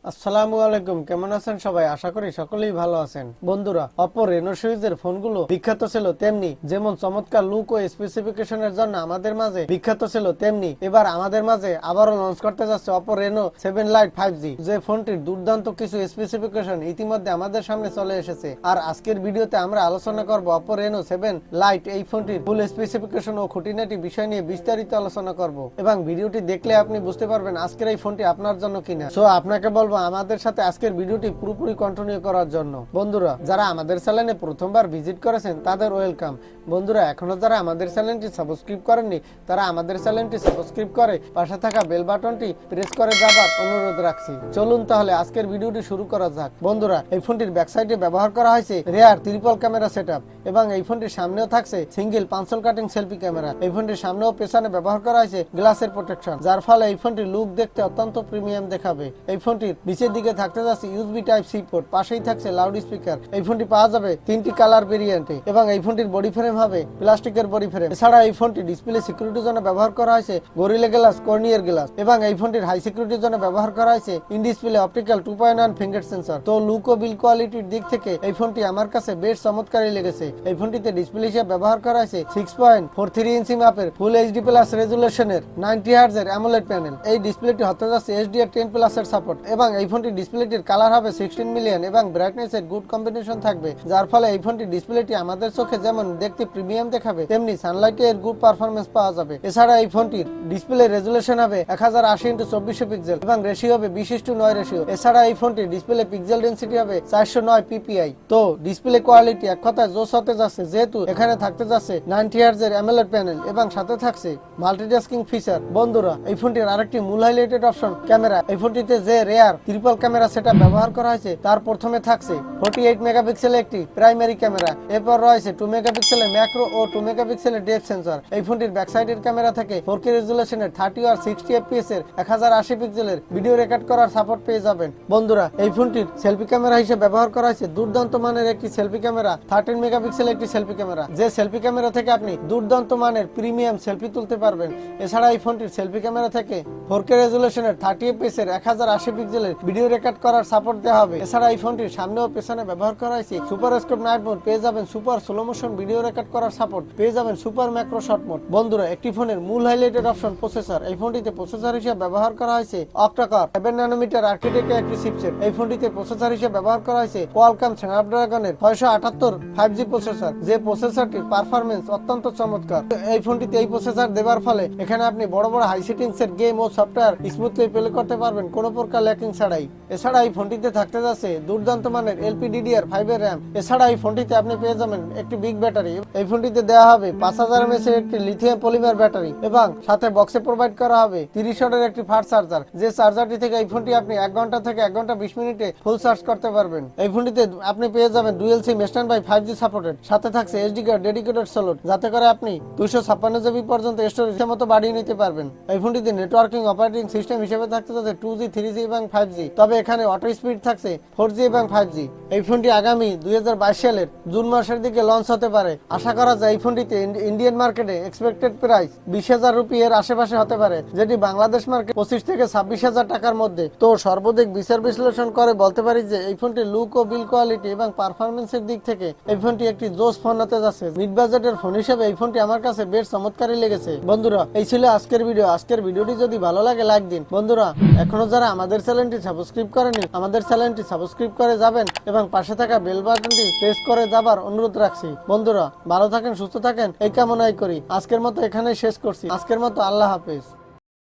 আসসালামু আলাইকুম, কেমন আছেন সবাই? আশা করি সকলেই ভালো আছেন। বন্ধুরা, অপো রেনো সিরিজের ফোনগুলো বিখ্যাত ছিল, তেমনি যেমন চমৎকার লুক ও স্পেসিফিকেশনের জন্য আমাদের মাঝে বিখ্যাত ছিল, তেমনি এবার আমাদের মাঝে আবারও লঞ্চ করতে যাচ্ছে অপো রেনো 7 লাইট 5G, যে ফোনটির দুর্দান্ত কিছু স্পেসিফিকেশন ইতিমধ্যে আমাদের সামনে চলে এসেছে। আর আজকের ভিডিওতে আমরা আলোচনা করব অপো রেনো 7 লাইট এই ফোনটির ফুল স্পেসিফিকেশন ও খুঁটিনাটি বিষয় নিয়ে বিস্তারিত আলোচনা করব, এবং ভিডিওটি দেখলে আপনি বুঝতে পারবেন আজকের এই ফোনটি আপনার জন্য কিনা। সো আপনাকে বলবো আমাদের সাথে আজকের ভিডিওটি পুরোপুরি কন্টিনিউ করার জন্য। বন্ধুরা, যারা আমাদের চ্যানেলে প্রথমবার ভিজিট করেছেন তাদের ওয়েলকাম। বন্ধুরা, এখনো যারা আমাদের চ্যানেলটি সাবস্ক্রাইব করেননি তারা আমাদের চ্যানেলটি সাবস্ক্রাইব করে পাশে থাকা বেল বাটনটি প্রেস করে যাবার অনুরোধ রাখছি। চলুন তাহলে আজকের ভিডিওটি শুরু করা যাক। বন্ধুরা, এই ফোনটির ব্যাক সাইডে ব্যবহার করা হয়েছে রেয়ার ট্রিপল ক্যামেরা সেটআপ, এবং এই ফোনটির সামনেও থাকছে single pencil cutting selfie camera. এই ফোনটির সামনেও পেছনে ব্যবহার করা হয়েছে গ্লাসের প্রোটেকশন, যার ফলে এই ফোনটির লুক দেখতে অত্যন্ত প্রিমিয়াম দেখাবে। এই ফোনটির নিচের দিকে থাকতে যাচ্ছে ইউএসবি টাইপ সি পোর্ট, পাশেই থাকছে লাউড স্পিকার। এই ফোনটি পাওয়া যাবে 3টি কালার ভেরিয়েন্টে, এবং এই ফোনটির বডি ফ্রেম হবে প্লাস্টিকের বডি ফ্রেম। এছাড়া এই ফোনটি ডিসপ্লে সিকিউরিটির জন্য ব্যবহার করা হয়েছে গরিলা গ্লাস, কর্নিয়ার গ্লাস, এবং এই ফোনটির হাই সিকিউরিটির জন্য ব্যবহার করা হয়েছে in display optical 2.1 finger sensor. তো লুক ও বিল কোয়ালিটির দিক থেকে এই ফোনটি আমার কাছে বেশ চমৎকারই লেগেছে। এই ফোনটিতে ডিসপ্লে হিসেবে ব্যবহার করা হয়েছে 6.43 ইঞ্চি মাপের ফুল এইচডি প্লাস রেজুলেশনের 90 হার্জ এর অ্যামোলেড প্যানেল। এই ডিসপ্লেটি হতে যাচ্ছে HDR10 প্লাস এর সাপোর্ট, এবং এই ফোনটির ডিসপ্লেটির কালার হবে 16 মিলিয়ন, এবং ব্রাইটনেস এর গুড কম্বিনেশন থাকবে, যার ফলে এই ফোনটির ডিসপ্লেটি আমাদের চোখে যেমন দেখতে প্রিমিয়াম দেখাবে, তেমনি সানলাইটে এর গুড পারফরমেন্স পাওয়া যাবে। এছাড়া এই ফোনটির ডিসপ্লে রেজুলেশন হবে 1080x2400 পিক্সেল, এবং রেশিও হবে 20:9 রেশিও। এছাড়া এই ফোনটির ডিসপ্লে পিক্সেল ডেনসিটি হবে 409 ppi। তো ডিসপ্লে কোয়ালিটি এক কথায় জোস হতে যাচ্ছে, যেহেতু এখানে থাকতে যাচ্ছে 90 হার্জ এর অ্যামোলেড প্যানেল, এবং সাথে থাকছে মাল্টিটাস্কিং ফিচার। বন্ধুরা, এই ফোনটির আরেকটি মূল হাইলাইটেড অপশন ক্যামেরা। এই ফোনটিতে যে রেয়ার ট্রিপল ক্যামেরা সেটআপ ব্যবহার করা হয়েছে তার প্রথমে থাকছে 48 মেগাপিক্সেলের একটি প্রাইমারি ক্যামেরা, এরপর রয়েছে 2 মেগাপিক্সেলের ম্যাক্রো ও 2 মেগাপিক্সেলের ডেপথ সেন্সর। এই ফোনটির ব্যাক সাইডের ক্যামেরা থেকে 4K রেজুলেশনের 30 আর 60 fps এর 1080 পিক্সেলের ভিডিও রেকর্ড করার সাপোর্ট পেয়ে যাবেন। বন্ধুরা, এই ফোনটির সেলফি ক্যামেরা হিসেবে ব্যবহার করা হয়েছে দুর্দান্ত মানের একটি সেলফি ক্যামেরা, 13 মেগাপিক্সেলের একটি সেলফি ক্যামেরা, যে সেলফি ক্যামেরা থেকে আপনি দুর্দান্ত মানের প্রিমিয়াম সেলফি তুলতে পারবেন। এছাড়া এই ফোনটির সেলফি ক্যামেরা থেকে 4K রেজুলেশনের 30 fps এর 1080 পিক্সেলের ভিডিও রেকর্ড করার সাপোর্ট দেওয়া হবে। এছাড়া এই ফোনটির সামনে ও পেছনে ব্যবহার করা হয়েছে সুপার স্কোপ নাইট মোড, পেয়ে যাবেন super slow motion video record করার সাপোর্ট, পেয়ে যাবেন সুপার ম্যাক্রো শর্ট মোড। বন্ধুরা, একটি ফোনের মূল হাইলাইটেড অপশন প্রসেসর। এই ফোনটিতে প্রসেসর হিসেবে ব্যবহার করা হয়েছে অক্টা-কোর 7 ন্যানোমিটার আর্কিটেকচার একটি চিপসেট। এই ফোনটিতে প্রসেসর হিসেবে ব্যবহার করা হয়েছে কোয়ালকম স্ন্যাপড্রাগনের 678 5G প্রসেসর, যে প্রসেসরটির পারফরম্যান্স অত্যন্ত চমৎকার। এই ফোনটিতে এই প্রসেসর দেওয়ার ফলে এখানে আপনি বড় বড় হাই সেটিংস এর গেম ও সফটওয়্যার স্মুথলি প্লে করতে পারবেন কোনো প্রকার ল্যাকিং ছাড়াই। এছাড়া এই ফোনটিতে থাকতে যাচ্ছে দুর্দান্ত মানের LPDDR5 এর RAM। এছাড়া এই ফোনটিতে আপনি পেয়ে যাবেন একটি বিগ ব্যাটারি। এই ফোনটিতে দেওয়া হবে 5000 mAh এর একটি লিথিয়াম পলিমার ব্যাটারি, এবং সাথে বক্সে প্রোভাইড করা হবে 30 ওয়াটের একটি ফাস্ট চার্জার, যে চার্জারটি থেকে এই ফোনটি আপনি 1 ঘন্টা থেকে 1 ঘন্টা 20 মিনিটে ফুল চার্জ করতে পারবেন। এই ফোনটিতে আপনি পেয়ে যাবেন dual SIM standby 5G supported, সাথে থাকছে SD কার্ড ডেডিকেটেড স্লট, যাতে করে আপনি 256 GB পর্যন্ত স্টোরেজ মতো বাড়িয়ে নিতে পারবেন। এই ফোনটিতে নেটওয়ার্কিং অপারেটিং সিস্টেম হিসেবে থাকতে যাচ্ছে 2G 3G এবং 5G, তবে এখানে অটো স্পিড থাকছে 4G এবং 5G। এই ফোনটি আগামী 2022 সালের জুন মাসের দিকে লঞ্চ হতে পারে। আশা করা যায় এই ফোনটিতে ইন্ডিয়ান মার্কেটে এক্সপেক্টেড প্রাইস 20,000 রুপি এর আশেপাশে হতে পারে, যেটি বাংলাদেশ মার্কেট 25 থেকে 26,000 টাকার মধ্যে। তো সর্বাধিক বিচার বিশ্লেষণ করে বলতে পারি যে এই ফোনটি লুক ও বিল কোয়ালিটি এবং পারফরমেন্সের দিক থেকে এই ফোনটি একটি জোস ফোন হতে যাচ্ছে। মিড বাজেটের ফোন হিসেবে এই ফোনটি আমার কাছে বেশ চমৎকারই লেগেছে। বন্ধুরা, এই ছিল আজকের ভিডিও। আজকের ভিডিওটি যদি ভালো লাগে লাইক দিন। বন্ধুরা, এখনো যারা আমাদের চ্যানেলটি সাবস্ক্রাইব করেনি আমাদের চ্যানেলটি সাবস্ক্রাইব করে যাবেন, এবং পাশে থাকা বেল বাটনটি প্রেস করে যাবার অনুরোধ রাখছি। বন্ধুরা, ভালো থাকেন, সুস্থ থাকেন এই কামনাই করি। আজকের মতো এখানেই শেষ করছি। আজকের মতো আল্লাহ হাফেজ।